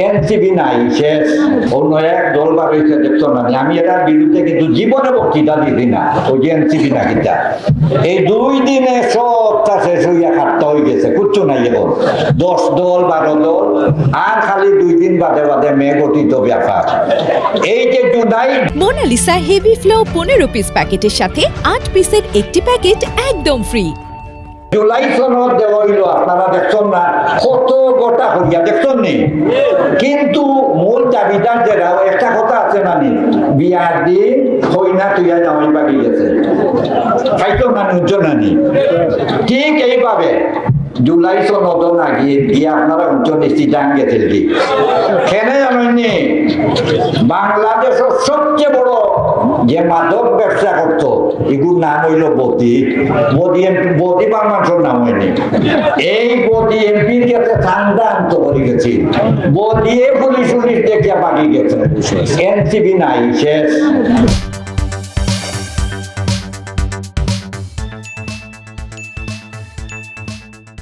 NCP নাই শেষ, অন্য এক দল বার হয়েছে দেখছো না, আমি এটার বিরুদ্ধে কিন্তু জীবনে বক্তৃতা দিছি না, ওই যে এনসিপি না কিতা এই 2 দিনে সবটা শেষ হইয়া খাট্টা হয়ে গেছে, কিচ্ছু নাই এখন 10 দল 12 দল আর খালি 2 দিন বাদে বাদে মেয়ে গঠিত ব্যাপার। এই যে July Monalisa heavy flow 15 piece প্যাকেটের সাথে 8 পিসের একটি প্যাকেট একদম ফ্রি। জুলাই সনদ দেওয়া হইলো, আপনারা দেখছেন না কত গোটা হইয়া দেখছেন নি, কিন্তু মূল দাবিদার যেটা একটা কথা আছে মানে বিয়ার দিন হইনা তুইয়া জামাই বাড়ি গেছে খাইতো না নুজ্জ নানি, ঠিক এইভাবে জুলাই সনদ না গিয়ে আপনারা উচ্চ নিশ্চিতান গেছেন কি খেনে জানেননি বাংলাদেশের সবচেয়ে বড় যে মাদক ব্যবসা করতো এগুলোর নাম হইল বদি বদি বাংলাদেশের নাম হয়নি, এই বদি এমপির কাছে ঠান্ডা আন্ত করে গেছি, বদিয়ে পুলিশ দেখিয়া বাকি গেছে, এনসিবি নাই শেষ।